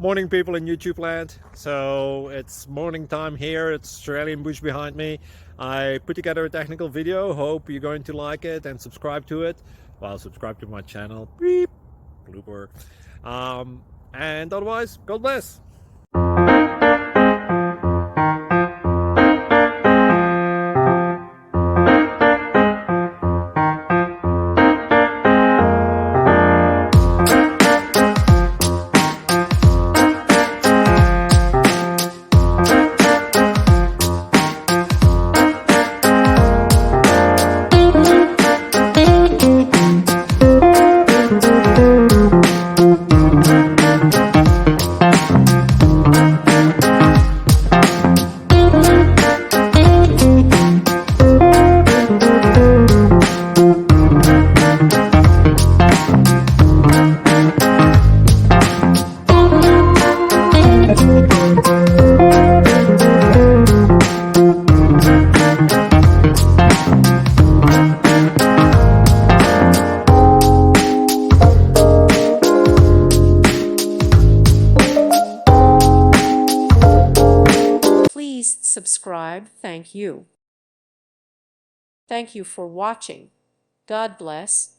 Morning people in YouTube land. So it's morning time here. It's Australian bush behind me. I put together a technical video. Hope you're going to like it and subscribe to it. Well, subscribe to my channel. Beep. Blooper. And otherwise, God bless. Please subscribe. Thank you. Thank you for watching. God bless.